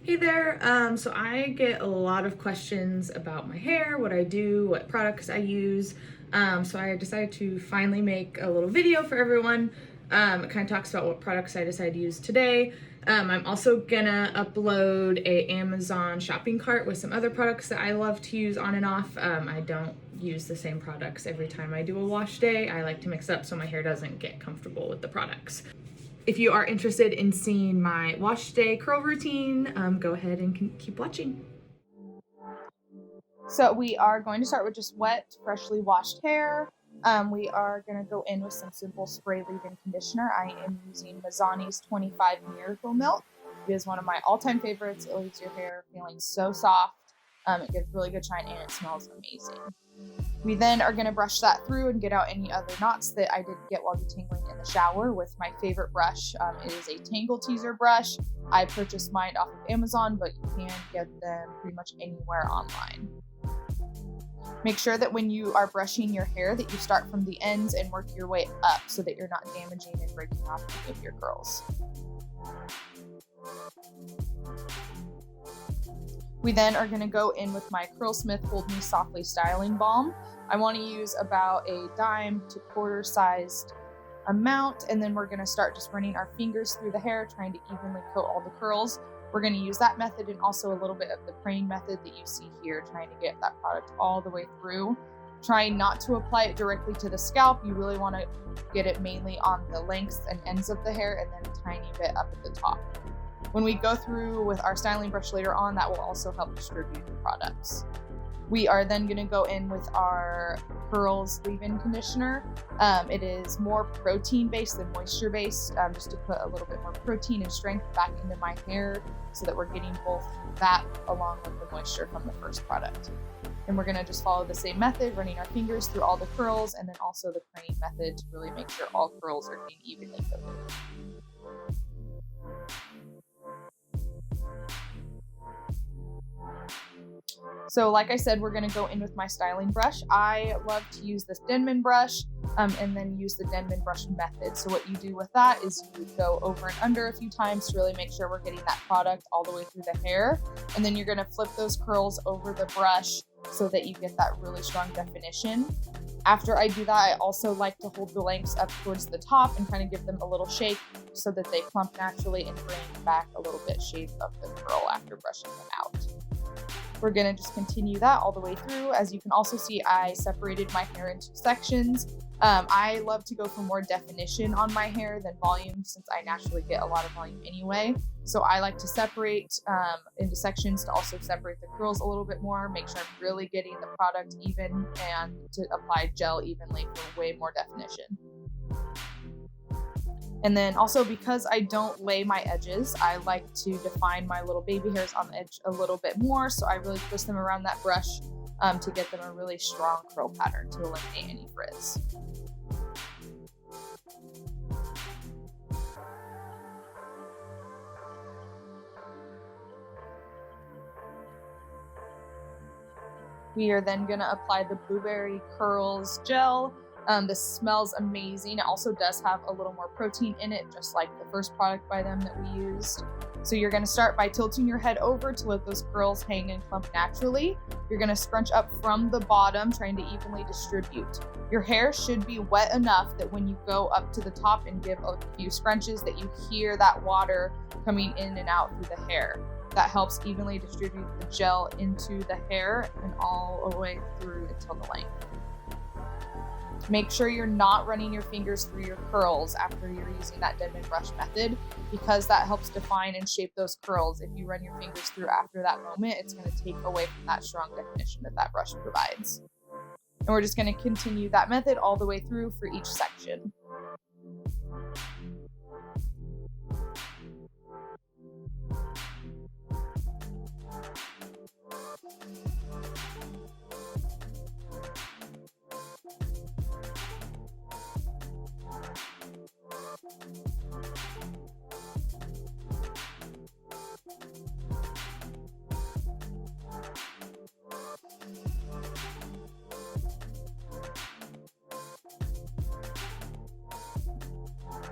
Hey there. So I get a lot of questions about my hair, what I do, what products I use. So I decided to finally make a little video for everyone. It kind of talks about what products I decided to use today. I'm also gonna upload a Amazon shopping cart with some other products that I love to use on and off. I don't use the same products every time I do a wash day. I like to mix up so my hair doesn't get comfortable with the products. If you are interested in seeing my wash day curl routine, go ahead and keep watching. So we are going to start with just wet, freshly washed hair. We are going to go in with some simple spray leave-in conditioner. I am using Mizani's 25 Miracle Milk. It is one of my all-time favorites. It leaves your hair feeling so soft. It gives really good shine and it smells amazing. We then are going to brush that through and get out any other knots that I didn't get while detangling in the shower with my favorite brush. It is a Tangle Teaser brush. I purchased mine off of Amazon, but you can get them pretty much anywhere online. Make sure that when you are brushing your hair that you start from the ends and work your way up so that you're not damaging and breaking off any of your curls. We then are going to go in with my Curlsmith Hold Me Softly Styling Balm. I want to use about a dime to quarter sized amount, and then we're going to start just running our fingers through the hair, trying to evenly coat all the curls. We're going to use that method and also a little bit of the praying method that you see here, trying to get that product all the way through. Trying not to apply it directly to the scalp. You really want to get it mainly on the lengths and ends of the hair and then a tiny bit up at the top. When we go through with our styling brush later on, that will also help distribute the products. We are then going to go in with our Curls leave-in conditioner. It is more protein-based than moisture-based, just to put a little bit more protein and strength back into my hair so that we're getting both that along with the moisture from the first product. And we're going to just follow the same method, running our fingers through all the curls, and then also the praying method to really make sure all curls are being evenly coated. So like I said, we're going to go in with my styling brush. I love to use this Denman brush and then use the Denman brush method. So what you do with that is you go over and under a few times to really make sure we're getting that product all the way through the hair. And then you're going to flip those curls over the brush so that you get that really strong definition. After I do that, I also like to hold the lengths up towards the top and kind of give them a little shake so that they plump naturally and bring back a little bit shape of the curl after brushing them out. We're going to just continue that all the way through. As you can also see, I separated my hair into sections. I love to go for more definition on my hair than volume since I naturally get a lot of volume anyway. So I like to separate into sections to also separate the curls a little bit more, make sure I'm really getting the product even and to apply gel evenly for way more definition. And then also because I don't lay my edges, I like to define my little baby hairs on the edge a little bit more. So I really twist them around that brush to get them a really strong curl pattern to eliminate any frizz. We are then going to apply the Blueberry Curls gel. This smells amazing. It also does have a little more protein in it, just like the first product by them that we used. So you're going to start by tilting your head over to let those curls hang and clump naturally. You're going to scrunch up from the bottom, trying to evenly distribute. Your hair should be wet enough that when you go up to the top and give a few scrunches that you hear that water coming in and out through the hair. That helps evenly distribute the gel into the hair and all the way through until the length. Make sure you're not running your fingers through your curls after you're using that Denman brush method because that helps define and shape those curls. If you run your fingers through after that moment, it's going to take away from that strong definition that that brush provides. And we're just going to continue that method all the way through for each section.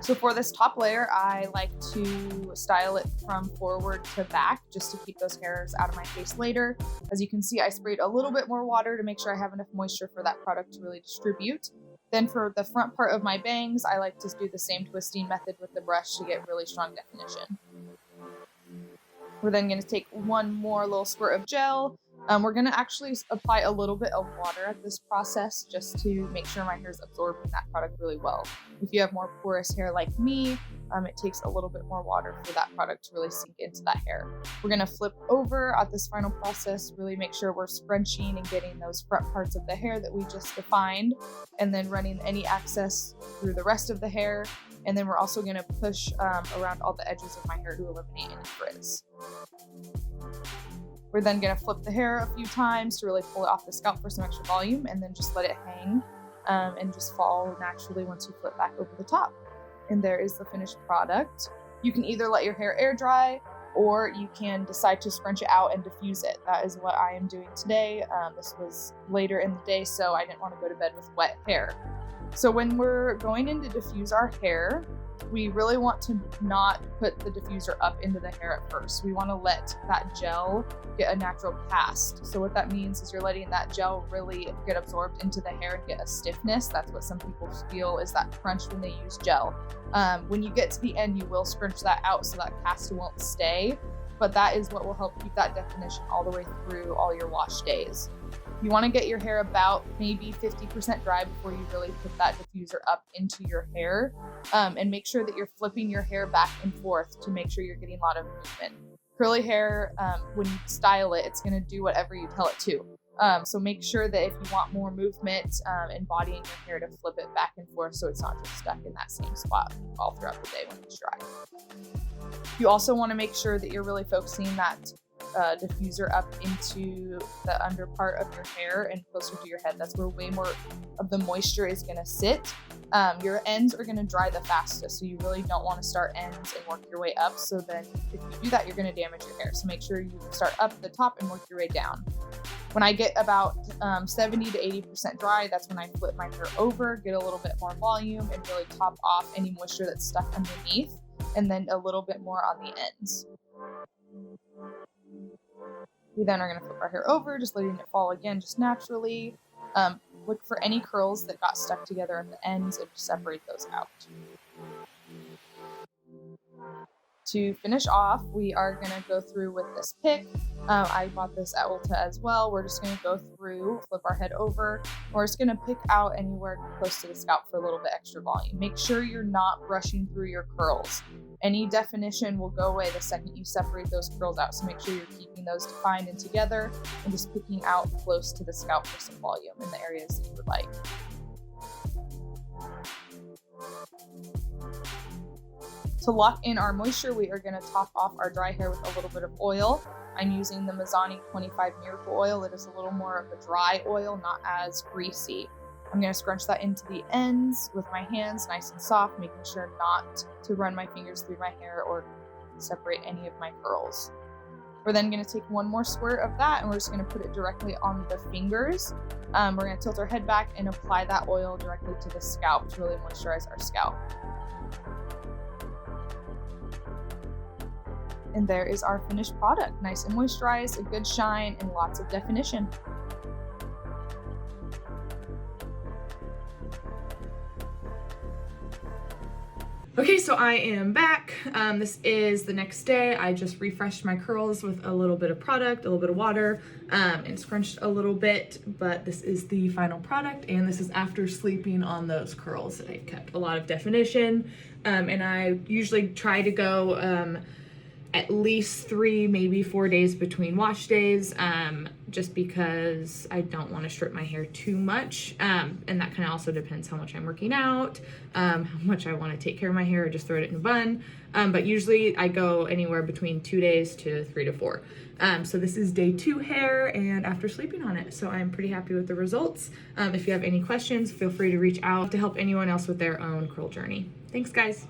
So for this top layer, I like to style it from forward to back just to keep those hairs out of my face later. As you can see, I sprayed a little bit more water to make sure I have enough moisture for that product to really distribute. Then for the front part of my bangs, I like to do the same twisting method with the brush to get really strong definition. We're then going to take one more little squirt of gel. We're going to actually apply a little bit of water at this process just to make sure my hair is absorbing that product really well. If you have more porous hair like me, it takes a little bit more water for that product to really sink into that hair. We're going to flip over at this final process, really make sure we're scrunching and getting those front parts of the hair that we just defined, and then running any excess through the rest of the hair. And then we're also going to push around all the edges of my hair to eliminate any frizz. We're then going to flip the hair a few times to really pull it off the scalp for some extra volume, and then just let it hang and just fall naturally once you flip back over the top. And there is the finished product. You can either let your hair air dry, or you can decide to scrunch it out and diffuse it. That is what I am doing today. This was later in the day, so I didn't want to go to bed with wet hair. So when we're going in to diffuse our hair, we really want to not put the diffuser up into the hair at first. We want to let that gel get a natural cast. So what that means is you're letting that gel really get absorbed into the hair and get a stiffness. That's what some people feel is that crunch when they use gel. When you get to the end, you will scrunch that out so that cast won't stay, but that is what will help keep that definition all the way through all your wash days. You want to get your hair about maybe 50% dry before you really put that diffuser up into your hair, and make sure that you're flipping your hair back and forth to make sure you're getting a lot of movement. Curly hair, when you style it, it's going to do whatever you tell it to. So make sure that if you want more movement and body in your hair, to flip it back and forth so it's not just stuck in that same spot all throughout the day when it's dry. You also want to make sure that you're really focusing that diffuser up into the under part of your hair and closer to your head. That's where way more of the moisture is going to sit. Your ends are going to dry the fastest, so you really don't want to start ends and work your way up. So then if you do that, you're going to damage your hair. So make sure you start up at the top and work your way down. When I get about 70 to 80% dry, that's when I flip my hair over, get a little bit more volume, and really top off any moisture that's stuck underneath, and then a little bit more on the ends. We then are going to flip our hair over, just letting it fall again just naturally. Look for any curls that got stuck together at the ends and separate those out. To finish off, we are going to go through with this pick. I bought this at Ulta as well. We're just going to go through, flip our head over. We're just going to pick out anywhere close to the scalp for a little bit extra volume. Make sure you're not brushing through your curls. Any definition will go away the second you separate those curls out. So make sure you're keeping those defined and together and just picking out close to the scalp for some volume in the areas that you would like. To lock in our moisture, we are going to top off our dry hair with a little bit of oil. I'm using the Mizani 25 Miracle Oil. It is a little more of a dry oil, not as greasy. I'm going to scrunch that into the ends with my hands, nice and soft, making sure not to run my fingers through my hair or separate any of my curls. We're then going to take one more squirt of that, and we're just going to put it directly on the fingers. We're going to tilt our head back and apply that oil directly to the scalp to really moisturize our scalp. And there is our finished product. Nice and moisturized, a good shine, and lots of definition. Okay, so I am back. This is the next day. I just refreshed my curls with a little bit of product, a little bit of water, and scrunched a little bit, but this is the final product, and this is after sleeping on those curls. I kept a lot of definition, and I usually try to go at least 3, maybe 4 days between wash days, just because I don't want to strip my hair too much. And that kind of also depends how much I'm working out, how much I want to take care of my hair, or just throw it in a bun. But usually I go anywhere between 2 days to 3 to 4. So this is day 2 hair, and after sleeping on it. So I'm pretty happy with the results. If you have any questions, feel free to reach out to help anyone else with their own curl journey. Thanks, guys.